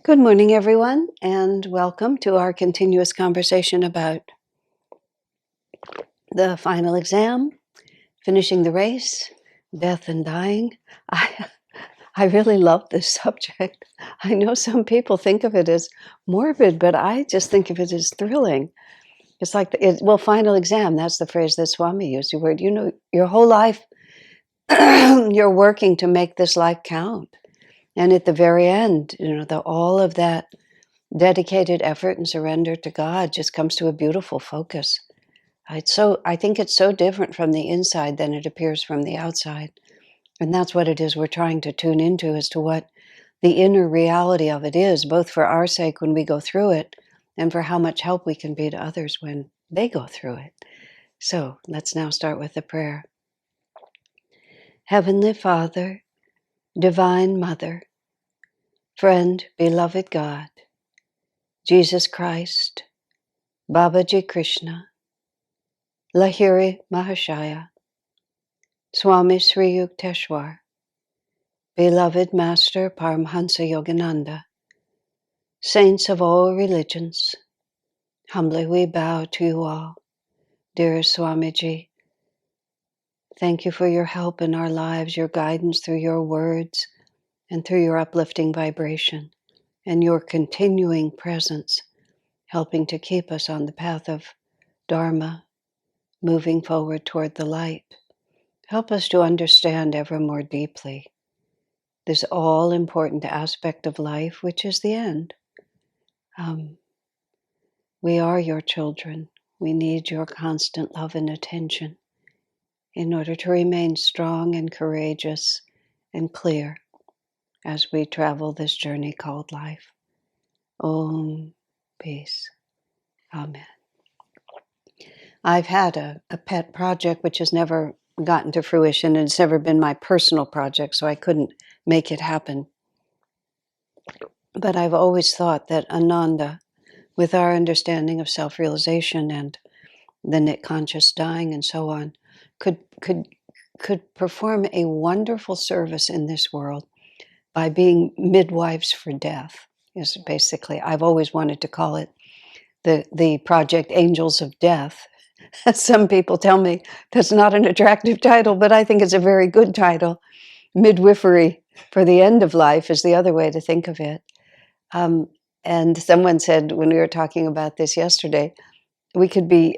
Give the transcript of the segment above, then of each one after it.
Good morning, everyone, and welcome to our continuous conversation about the final exam, finishing the race, death and dying. I, I really love this subject. I know some people think of it as morbid, but I just think of it as thrilling. It's like, final exam, that's the phrase that Swami used. Your whole life, you're working to make this life count. And at the very end, all of that dedicated effort and surrender to God just comes to a beautiful focus. I think it's so different from the inside than it appears from the outside. And that's what it is we're trying to tune into as to what the inner reality of it is, both for our sake when we go through it and for how much help we can be to others when they go through it. So let's now start with the prayer. Heavenly Father, Divine Mother, Friend, Beloved God, Jesus Christ, Babaji Krishna, Lahiri Mahashaya, Swami Sri Yukteswar, Beloved Master Paramhansa Yogananda, Saints of all religions, humbly we bow to you all. Dearest Swamiji, thank you for your help in our lives, your guidance through your words and through your uplifting vibration and your continuing presence, helping to keep us on the path of Dharma, moving forward toward the light. Help us to understand ever more deeply this all-important aspect of life, which is the end. We are your children. We need your constant love and attention in order to remain strong and courageous and clear as we travel this journey called life. Om, peace. Amen. I've had a pet project which has never gotten to fruition, and it's never been my personal project, so I couldn't make it happen. But I've always thought that Ananda, with our understanding of self-realization and the net conscious dying and so on, could perform a wonderful service in this world by being midwives for death. Is basically, I've always wanted to call it the project Angels of Death. Some people tell me that's not an attractive title, but I think it's a very good title. Midwifery for the end of life is the other way to think of it. And someone said when we were talking about this yesterday, we could be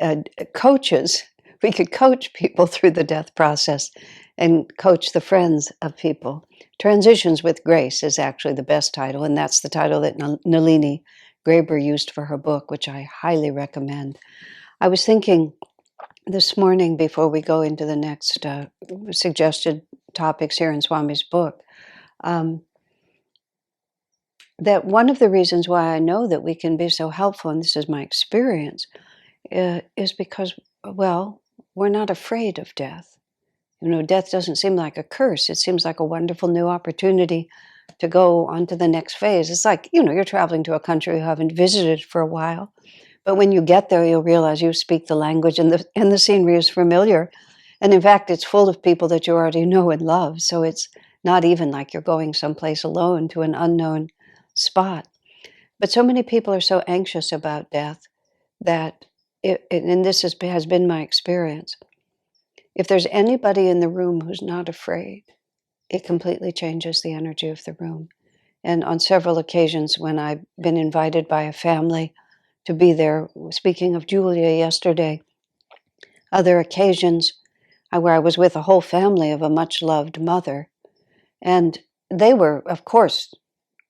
coaches. We could coach people through the death process and coach the friends of people. Transitions with Grace is actually the best title, and that's the title that Nalini Graeber used for her book, which I highly recommend. I was thinking this morning before we go into the next suggested topics here in Swami's book, that one of the reasons why I know that we can be so helpful, and this is my experience, is because, well, we're not afraid of death. Death doesn't seem like a curse. It seems like a wonderful new opportunity to go on to the next phase. It's like, you're traveling to a country you haven't visited for a while. But when you get there, you'll realize you speak the language and the scenery is familiar. And in fact, it's full of people that you already know and love. So it's not even like you're going someplace alone to an unknown spot. But so many people are so anxious about death that, and this has been my experience, if there's anybody in the room who's not afraid, it completely changes the energy of the room. And on several occasions when I've been invited by a family to be there, speaking of Julia yesterday, other occasions where I was with a whole family of a much-loved mother, and they were, of course,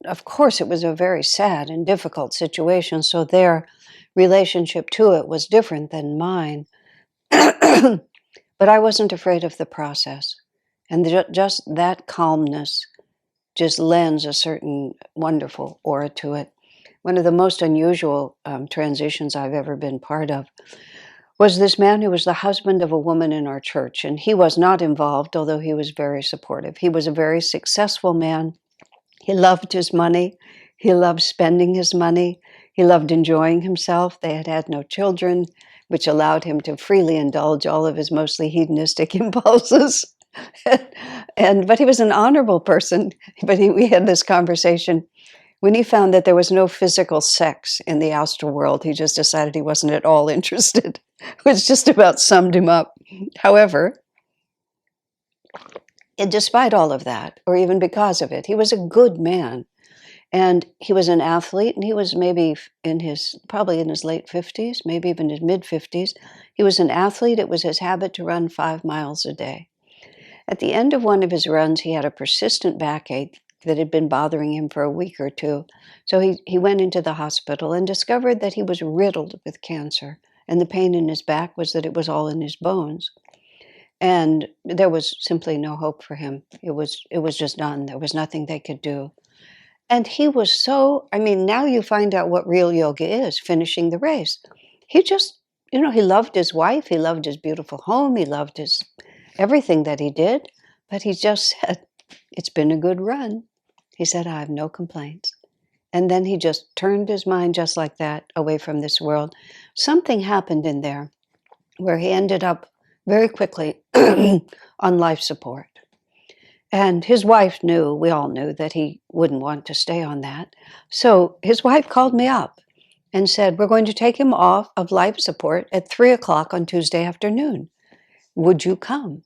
it was a very sad and difficult situation, so their relationship to it was different than mine. But I wasn't afraid of the process. And just that calmness just lends a certain wonderful aura to it. One of the most unusual transitions I've ever been part of was this man who was the husband of a woman in our church. And he was not involved, although he was very supportive. He was a very successful man. He loved his money. He loved spending his money. He loved enjoying himself. They had had no children, which allowed him to freely indulge all of his mostly hedonistic impulses. But he was an honorable person. But we had this conversation When he found that there was no physical sex in the astral world, he just decided he wasn't at all interested, which just about summed him up. However, despite all of that, or even because of it, he was a good man. And he was an athlete, and he was maybe probably in his late 50s, maybe even his mid 50s. He was an athlete. It was his habit to run 5 miles a day. At the end of one of his runs, he had a persistent backache that had been bothering him for a week or two. So he went into the hospital and discovered that he was riddled with cancer. And the pain in his back was that it was all in his bones. And there was simply no hope for him. It was just done. There was nothing they could do. And he was so, I mean, now you find out what real yoga is, finishing the race. He just, he loved his wife, he loved his beautiful home, he loved his everything that he did, but he just said, it's been a good run. He said, I have no complaints. And then he just turned his mind just like that away from this world. Something happened in there where he ended up very quickly on life support. And his wife knew, we all knew, that he wouldn't want to stay on that. So his wife called me up and said, we're going to take him off of life support at 3 o'clock on Tuesday afternoon. Would you come?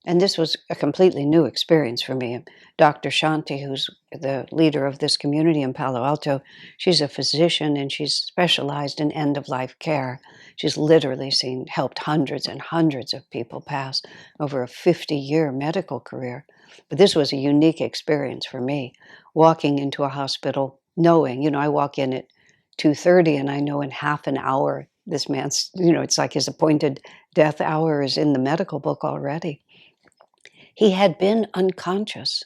And this was a completely new experience for me. Dr. Shanti, who's the leader of this community in Palo Alto, she's a physician and she's specialized in end-of-life care. She's literally helped hundreds and hundreds of people pass over a 50-year medical career. But this was a unique experience for me, walking into a hospital knowing, I walk in at 2:30 and I know in half an hour this man's, it's like his appointed death hour is in the medical book already. He had been unconscious,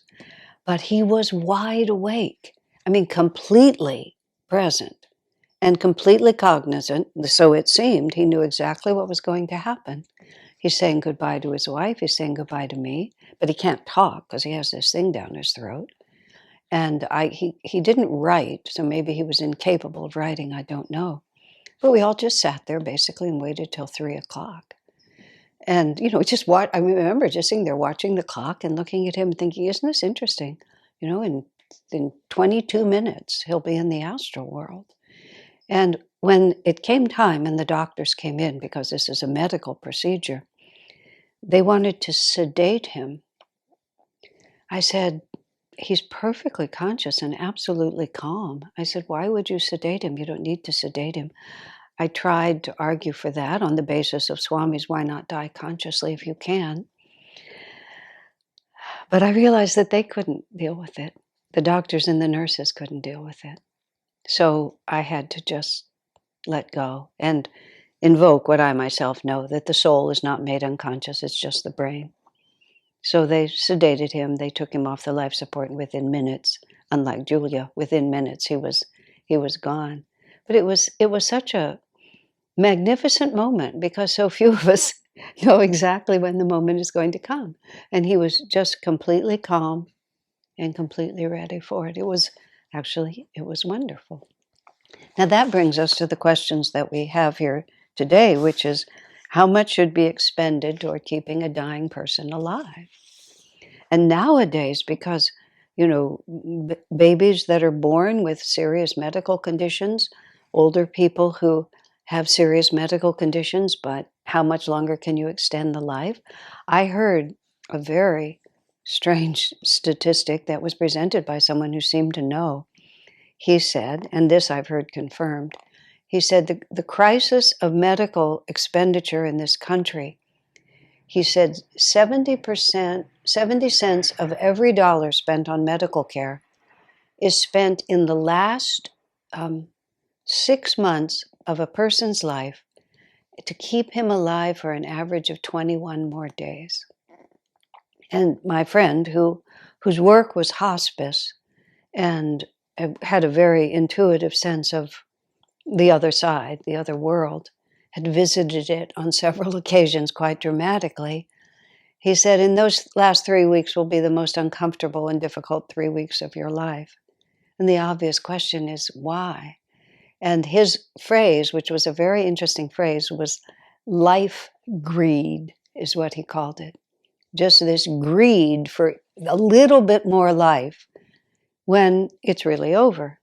but he was wide awake. I mean, completely present and completely cognizant. So it seemed he knew exactly what was going to happen. He's saying goodbye to his wife. He's saying goodbye to me, but he can't talk because he has this thing down his throat. And he didn't write, so maybe he was incapable of writing. I don't know. But we all just sat there basically and waited till 3 o'clock. And, I remember just sitting there watching the clock and looking at him thinking, isn't this interesting? In 22 minutes, he'll be in the astral world. And when it came time and the doctors came in, because this is a medical procedure, they wanted to sedate him. I said, he's perfectly conscious and absolutely calm. I said, why would you sedate him? You don't need to sedate him. I tried to argue for that on the basis of Swami's why not die consciously if you can. But I realized that they couldn't deal with it. The doctors and the nurses couldn't deal with it. So I had to just let go and invoke what I myself know, that the soul is not made unconscious, it's just the brain. So they sedated him, they took him off the life support, and within minutes, unlike Julia, within minutes he was gone. But it was such a magnificent moment because so few of us know exactly when the moment is going to come. And he was just completely calm and completely ready for it. It was wonderful. Now that brings us to the questions that we have here today, which is how much should be expended toward keeping a dying person alive? And nowadays, because babies that are born with serious medical conditions, older people who have serious medical conditions, but how much longer can you extend the life? I heard a very strange statistic that was presented by someone who seemed to know. He said, and this I've heard confirmed, he said the crisis of medical expenditure in this country, he said 70%, 70 cents of every dollar spent on medical care is spent in the last 6 months of a person's life to keep him alive for an average of 21 more days. And my friend, whose work was hospice and had a very intuitive sense of the other side, the other world, had visited it on several occasions quite dramatically. He said, in those last 3 weeks will be the most uncomfortable and difficult 3 weeks of your life. And the obvious question is, why? And his phrase, which was a very interesting phrase, was life greed, is what he called it. Just this greed for a little bit more life when it's really over.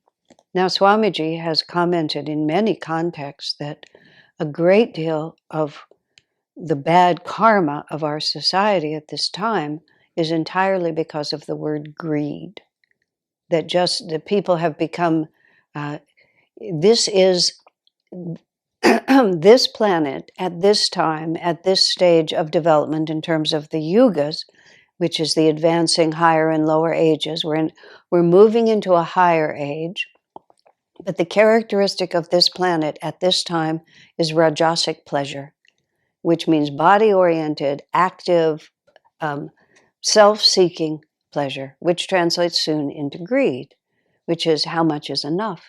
Now, Swamiji has commented in many contexts that a great deal of the bad karma of our society at this time is entirely because of the word greed. That just the people have become, this is this planet at this time, at this stage of development in terms of the yugas, which is the advancing higher and lower ages. We're moving into a higher age, but the characteristic of this planet at this time is rajasic pleasure, which means body-oriented, active, self-seeking pleasure, which translates soon into greed, which is how much is enough.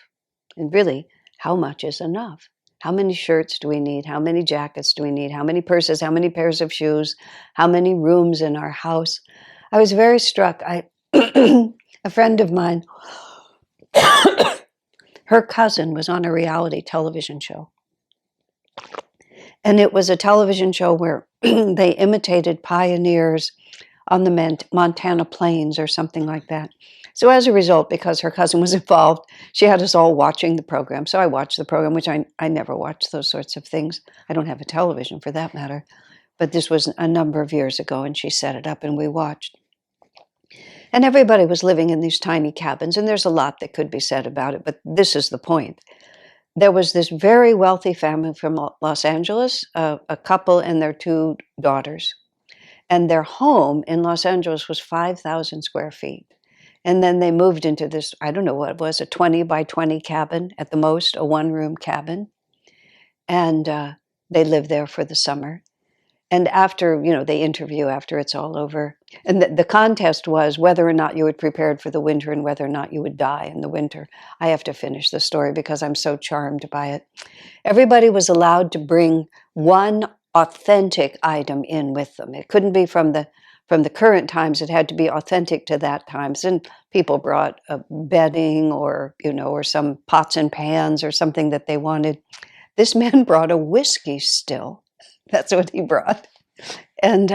And really, how much is enough? How many shirts do we need? How many jackets do we need? How many purses? How many pairs of shoes? How many rooms in our house? I was very struck. A friend of mine, her cousin was on a reality television show. And it was a television show where they imitated pioneers on the Montana plains or something like that. So as a result, because her cousin was involved, she had us all watching the program. So I watched the program, which I never watched those sorts of things. I don't have a television for that matter. But this was a number of years ago, and she set it up, and we watched. And everybody was living in these tiny cabins, and there's a lot that could be said about it, but this is the point. There was this very wealthy family from Los Angeles, a couple and their 2 daughters. And their home in Los Angeles was 5,000 square feet. And then they moved into this, I don't know what it was, a 20 by 20 cabin at the most, a 1-room cabin. And they lived there for the summer. And after, they interview after it's all over. And the contest was whether or not you had prepared for the winter and whether or not you would die in the winter. I have to finish the story because I'm so charmed by it. Everybody was allowed to bring one authentic item in with them. It couldn't be from the current times. It had to be authentic to that times. And people brought bedding or some pots and pans or something that they wanted. This man brought a whiskey still. That's what he brought. And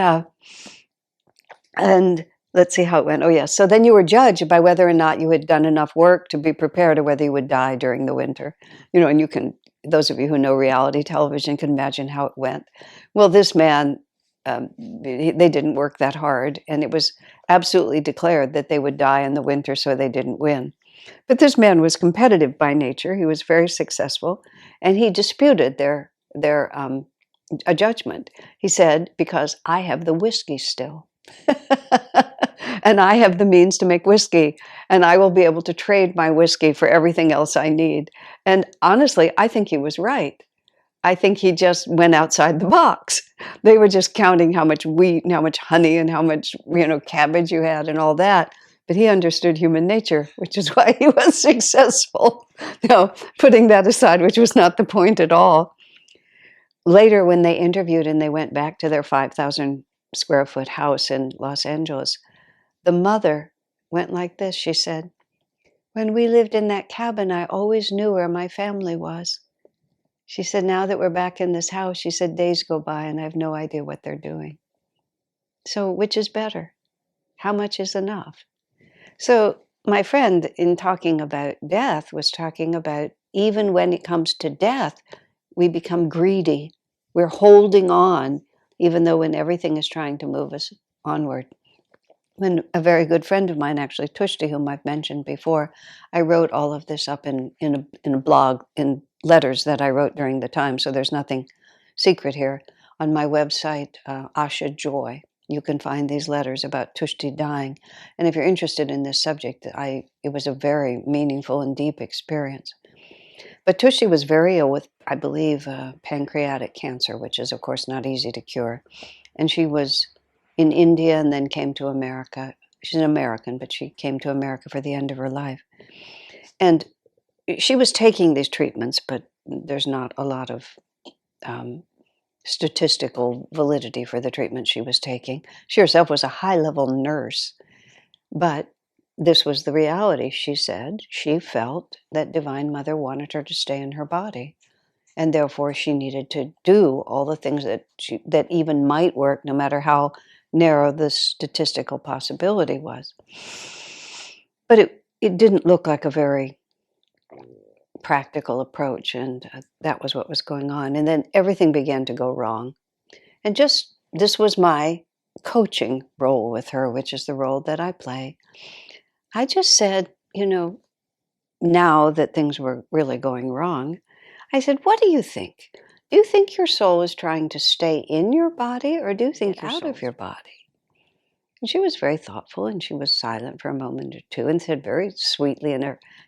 let's see how it went. Oh, yes. So then you were judged by whether or not you had done enough work to be prepared or whether you would die during the winter. And you can, those of you who know reality television can imagine how it went. Well, this man, they didn't work that hard, and it was absolutely declared that they would die in the winter, so they didn't win. But this man was competitive by nature. He was very successful, and he disputed their a judgment. He said, because I have the whiskey still. And I have the means to make whiskey, and I will be able to trade my whiskey for everything else I need. And honestly, I think he was right. I think he just went outside the box. They were just counting how much wheat and how much honey and how much, cabbage you had and all that. But he understood human nature, which is why he was successful. Now, putting that aside, which was not the point at all. Later, when they interviewed and they went back to their 5,000 square foot house in Los Angeles, the mother went like this. She said, when we lived in that cabin, I always knew where my family was. She said, now that we're back in this house, she said, days go by and I have no idea what they're doing. So which is better? How much is enough? So my friend, in talking about death, was talking about even when it comes to death, we become greedy. We're holding on, even though when everything is trying to move us onward. When a very good friend of mine, actually, Tushti, whom I've mentioned before, I wrote all of this up in a blog, in letters that I wrote during the time, so there's nothing secret here. On my website, Asha Joy, you can find these letters about Tushti dying. And if you're interested in this subject, it was a very meaningful and deep experience. But Tushti was very ill with, I believe, pancreatic cancer, which is, of course, not easy to cure. And she was in India and then came to America. She's an American, but she came to America for the end of her life. And she was taking these treatments, but there's not a lot of statistical validity for the treatment she was taking. She herself was a high-level nurse, but this was the reality. She said she felt that Divine Mother wanted her to stay in her body, and therefore she needed to do all the things that even might work, no matter how narrow the statistical possibility was. But it didn't look like a very practical approach, and that was what was going on. And then everything began to go wrong. And just this was my coaching role with her, which is the role that I play. I just said, now that things were really going wrong, I said, what do you think? Do you think your soul is trying to stay in your body, or do you think you're out of your body? And she was very thoughtful, and she was silent for a moment or two and said very sweetly,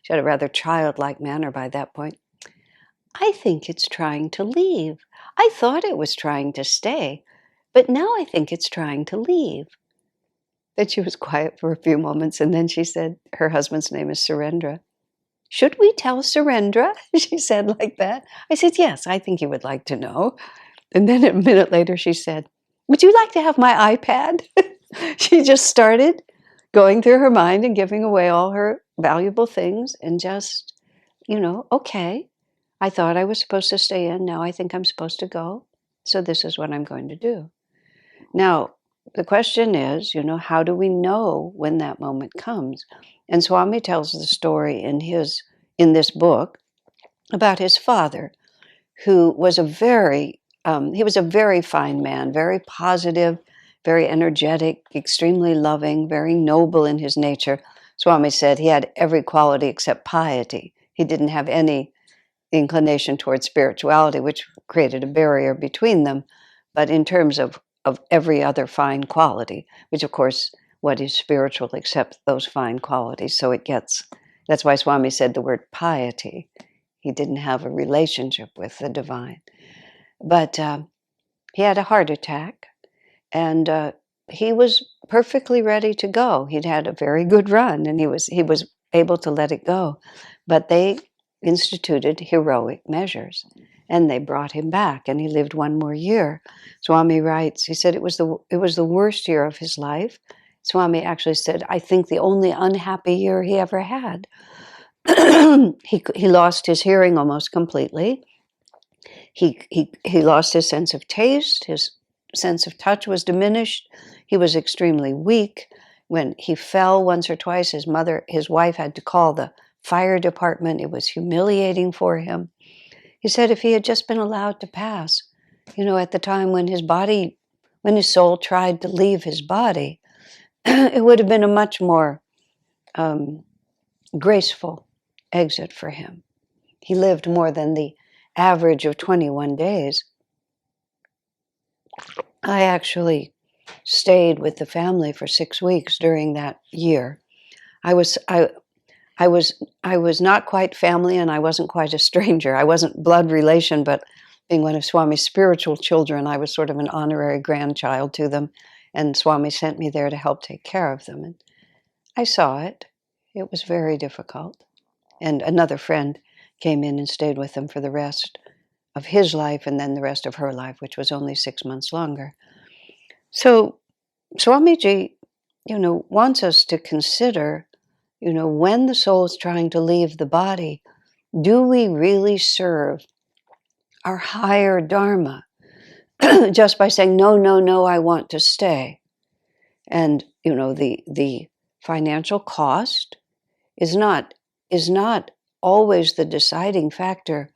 she had a rather childlike manner by that point, I think it's trying to leave. I thought it was trying to stay, but now I think it's trying to leave. Then she was quiet for a few moments, and then she said, her husband's name is Surendra. Should we tell Surendra? She said like that. I said, yes, I think he would like to know. And then a minute later she said, would you like to have my iPad? She just started going through her mind and giving away all her valuable things and just, okay, I thought I was supposed to stay in. Now I think I'm supposed to go. So this is what I'm going to do. Now, the question is, how do we know when that moment comes? And Swami tells the story in this book about his father, who was he was a very fine man, very positive, very energetic, extremely loving, very noble in his nature. Swami said he had every quality except piety. He didn't have any inclination towards spirituality, which created a barrier between them. But in terms of every other fine quality, which of course, what is spiritual except those fine qualities? So that's why Swami said the word piety. He didn't have a relationship with the divine. But he had a heart attack, and he was perfectly ready to go. He'd had a very good run, and he was able to let it go. But they instituted heroic measures, and they brought him back, and he lived one more year. Swami writes, he said it was the worst year of his life. Swami actually said, I think the only unhappy year he ever had. He lost his hearing almost completely. He lost his sense of taste. His sense of touch was diminished. He was extremely weak. When he fell once or twice, his wife had to call the fire department. It was humiliating for him. He said if he had just been allowed to pass, at the time when his soul tried to leave his body, it would have been a much more graceful exit for him. He lived more than the average of 21 days. I actually stayed with the family for 6 weeks during that year. I was not quite family, and I wasn't quite a stranger. I wasn't blood relation, but being one of Swami's spiritual children, I was sort of an honorary grandchild to them, and Swami sent me there to help take care of them. And I saw it. It was very difficult. And another friend came in and stayed with them for the rest of his life, and then the rest of her life, which was only 6 months longer. So Swamiji, wants us to consider, when the soul is trying to leave the body, do we really serve our higher dharma just by saying, no, no, no, I want to stay? And, the financial cost is not always the deciding factor,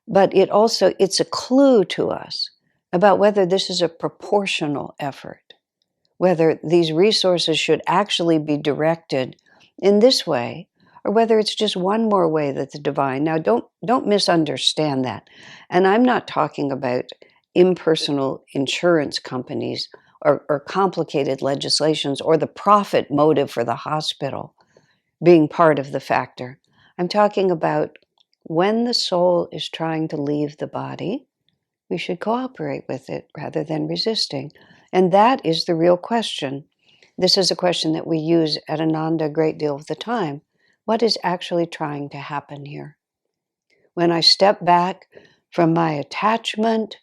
but it's a clue to us about whether this is a proportional effort, whether these resources should actually be directed in this way, or whether it's just one more way that the divine. Now, don't misunderstand that. And I'm not talking about impersonal insurance companies or complicated legislations or the profit motive for the hospital being part of the factor. I'm talking about when the soul is trying to leave the body, we should cooperate with it rather than resisting. And that is the real question. This is a question that we use at Ananda a great deal of the time. What is actually trying to happen here? When I step back from my attachment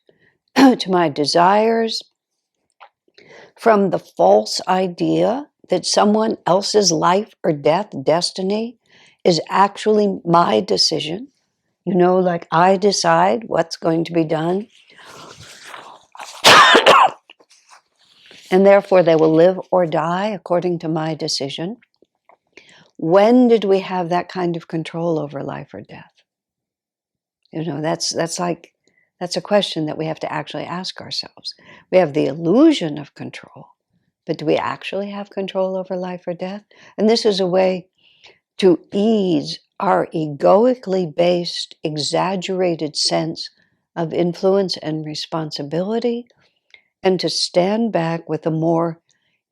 to my desires, from the false idea that someone else's life or death, destiny, is actually my decision, like I decide what's going to be done, and therefore they will live or die according to my decision. When did we have that kind of control over life or death? That's a question that we have to actually ask ourselves. We have the illusion of control, but do we actually have control over life or death? And this is a way to ease our egoically based, exaggerated sense of influence and responsibility, and to stand back with a more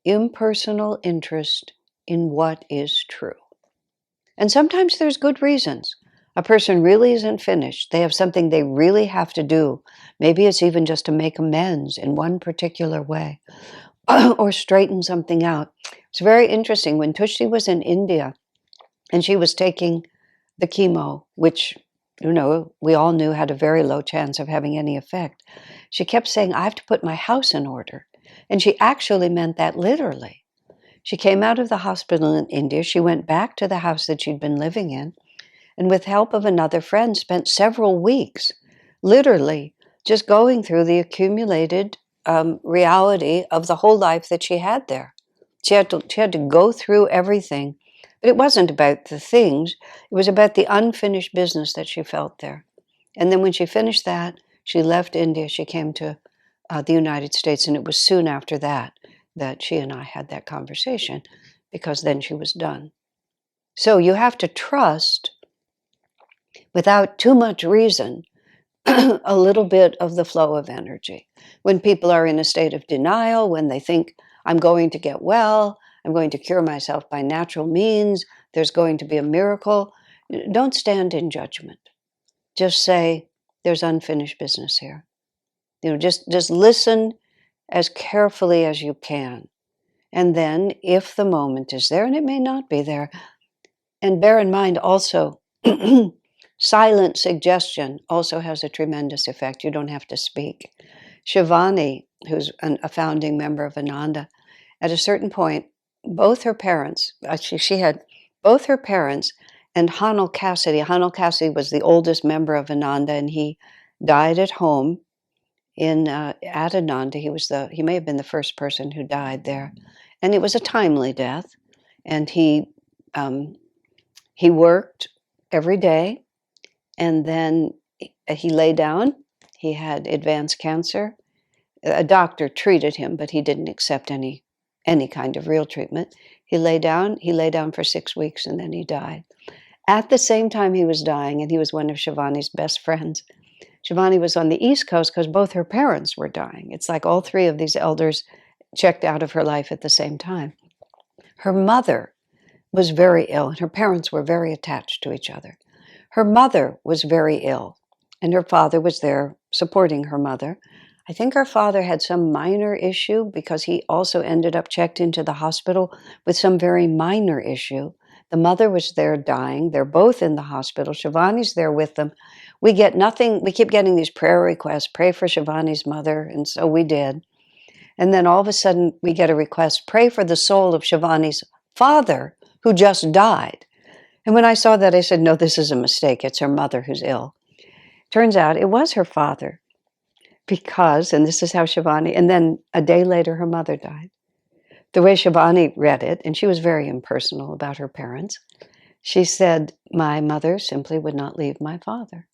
impersonal interest in what is true. And sometimes there's good reasons. A person really isn't finished. They have something they really have to do. Maybe it's even just to make amends in one particular way or straighten something out. It's very interesting. When Tushti was in India and she was taking the chemo, which, we all knew had a very low chance of having any effect, she kept saying, I have to put my house in order. And she actually meant that literally. She came out of the hospital in India. She went back to the house that she'd been living in, and with help of another friend, spent several weeks, literally, just going through the accumulated reality of the whole life that she had there. She had to go through everything, but it wasn't about the things. It was about the unfinished business that she felt there. And then when she finished that, she left India. She came to the United States, and it was soon after that she and I had that conversation, because then she was done. So you have to trust, without too much reason, a little bit of the flow of energy. When people are in a state of denial, when they think, I'm going to get well, I'm going to cure myself by natural means, there's going to be a miracle, don't stand in judgment. Just say, there's unfinished business here. Just listen as carefully as you can. And then, if the moment is there, and it may not be there, and bear in mind also, silent suggestion also has a tremendous effect. You don't have to speak. Shivani, who's a founding member of Ananda, at a certain point, both her parents, she had both her parents and Hanal Cassidy was the oldest member of Ananda, and he died at home at Ananda. He may have been the first person who died there. And it was a timely death. And he worked every day, and then he lay down. He had advanced cancer. A doctor treated him, but he didn't accept any kind of real treatment. He lay down for 6 weeks, and then he died. At the same time he was dying, and he was one of Shivani's best friends. Shivani was on the East Coast because both her parents were dying. It's like all three of these elders checked out of her life at the same time. Her mother was very ill, and her parents were very attached to each other. Her mother was very ill, and her father was there supporting her mother. I think her father had some minor issue, because he also ended up checked into the hospital with some very minor issue. The mother was there dying. They're both in the hospital. Shivani's there with them. We get nothing. We keep getting these prayer requests, pray for Shivani's mother, and so we did. And then all of a sudden we get a request, pray for the soul of Shivani's father, who just died. And when I saw that, I said, no, this is a mistake. It's her mother who's ill. Turns out it was her father, because, and this is how Shivani, and then a day later her mother died. The way Shivani read it, and she was very impersonal about her parents, she said, my mother simply would not leave my father.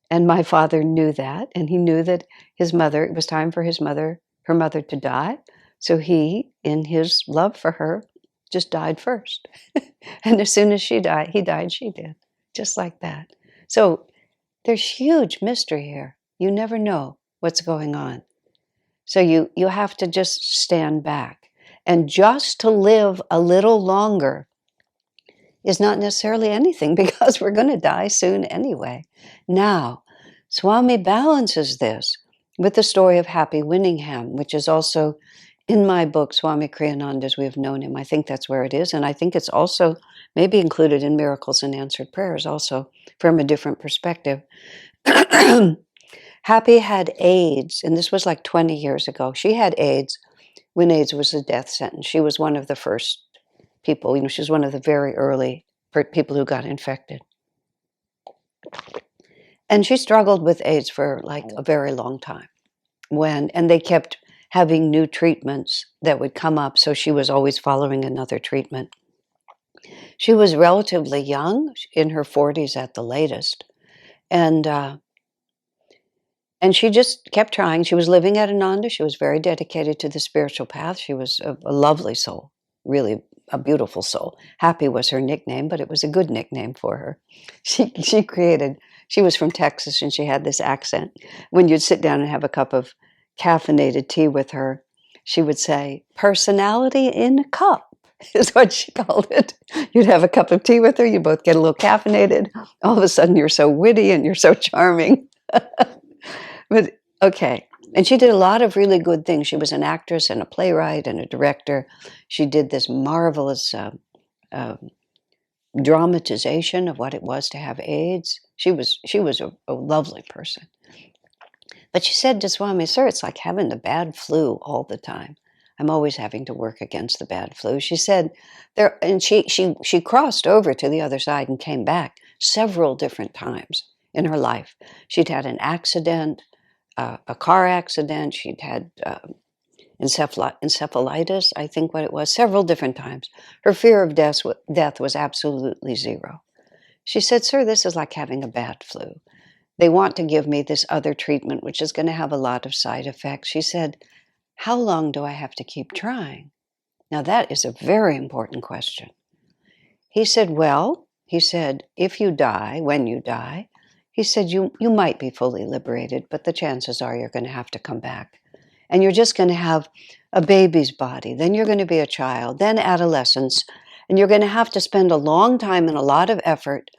And my father knew that, and he knew that it was time for her mother to die. So he, in his love for her, just died first. And as soon as he died, she did. Just like that. So there's huge mystery here. You never know what's going on. So you have to just stand back. And just to live a little longer is not necessarily anything, because we're going to die soon anyway. Now, Swami balances this with the story of Happy Winningham, which is also in my book, Swami Kriyananda as We Have Known Him. I think that's where it is. And I think it's also maybe included in Miracles and Answered Prayers, also from a different perspective. Happy had AIDS, and this was like 20 years ago. She had AIDS when AIDS was a death sentence. She was one of the first people, she was one of the very early people who got infected. And she struggled with AIDS for like a very long time. And they kept having new treatments that would come up, so she was always following another treatment. She was relatively young, in her 40s at the latest, and she just kept trying. She was living at Ananda. She was very dedicated to the spiritual path. She was a lovely soul, really a beautiful soul. Happy was her nickname, but it was a good nickname for her. She was from Texas, and she had this accent. When you'd sit down and have a cup of caffeinated tea with her, she would say, "Personality in a cup," is what she called it. You'd have a cup of tea with her, you both get a little caffeinated. All of a sudden, you're so witty and you're so charming. But okay. And she did a lot of really good things. She was an actress and a playwright and a director. She did this marvelous uh, dramatization of what it was to have AIDS. She was a lovely person. But she said to Swami, "Sir, it's like having the bad flu all the time. I'm always having to work against the bad flu." She said there, and she crossed over to the other side and came back several different times in her life. She'd had an accident, a car accident. She'd had encephalitis, I think what it was, several different times. Her fear of death was absolutely zero. She said, "Sir, this is like having a bad flu. They want to give me this other treatment, which is going to have a lot of side effects." She said, "How long do I have to keep trying?" Now, that is a very important question. He said, "Well," he said, "if you die, when you die," he said, you might be fully liberated, but the chances are you're going to have to come back. And you're just going to have a baby's body. Then you're going to be a child, then adolescence. And you're going to have to spend a long time and a lot of effort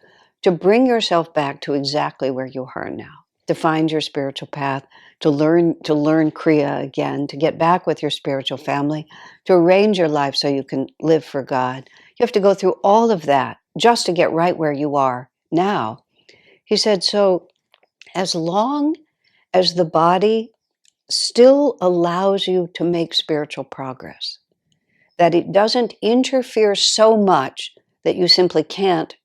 to bring yourself back to exactly where you are now, to find your spiritual path, to learn Kriya again, to get back with your spiritual family, to arrange your life so you can live for God. You have to go through all of that just to get right where you are now." He said, "So as long as the body still allows you to make spiritual progress, that it doesn't interfere so much that you simply can't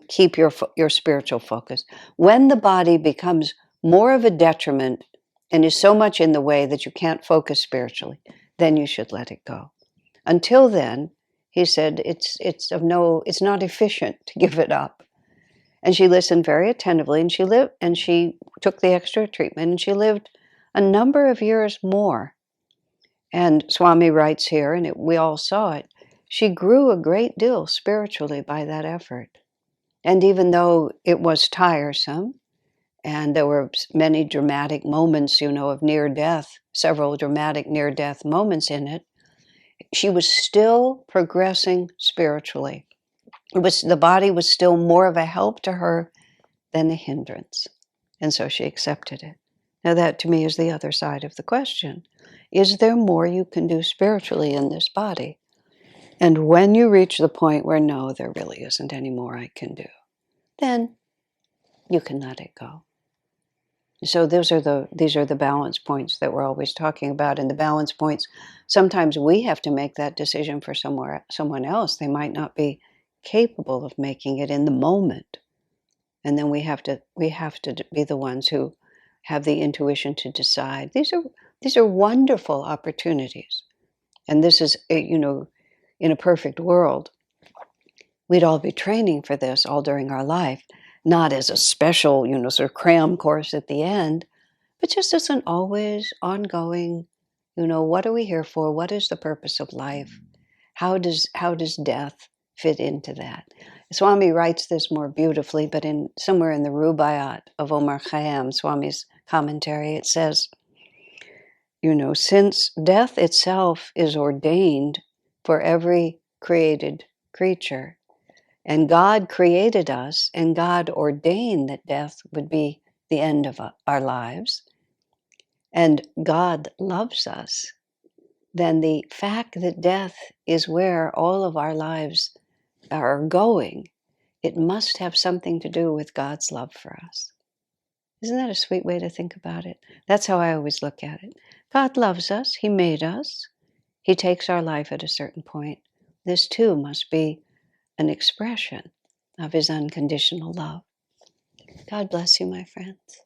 keep your spiritual focus. When the body becomes more of a detriment and is so much in the way that you can't focus spiritually, then you should let it go. Until then," he said, it's not efficient to give it up." And she listened very attentively, and she took the extra treatment, and she lived a number of years more. And Swami writes here, and we all saw it, she grew a great deal spiritually by that effort. And even though it was tiresome, and there were many dramatic moments, of near death, several dramatic near death moments in it, she was still progressing spiritually. The body was still more of a help to her than a hindrance. And so she accepted it. Now, that to me is the other side of the question. Is there more you can do spiritually in this body? And when you reach the point where, no, there really isn't any more I can do, then you can let it go. So these are the balance points that we're always talking about. And the balance points, sometimes we have to make that decision for someone else. They might not be capable of making it in the moment. And then we have to be the ones who have the intuition to decide. These are wonderful opportunities. And this is, in a perfect world, we'd all be training for this all during our life, not as a special, sort of cram course at the end, but just as an always ongoing, what are we here for? What is the purpose of life? How does death fit into that? Swami writes this more beautifully, but somewhere in the Rubaiyat of Omar Khayyam, Swami's commentary, it says, since death itself is ordained for every created creature, and God created us, and God ordained that death would be the end of our lives, and God loves us, then the fact that death is where all of our lives are going, it must have something to do with God's love for us. Isn't that a sweet way to think about it? That's how I always look at it. God loves us. He made us. He takes our life at a certain point. This too must be an expression of his unconditional love. God bless you, my friends.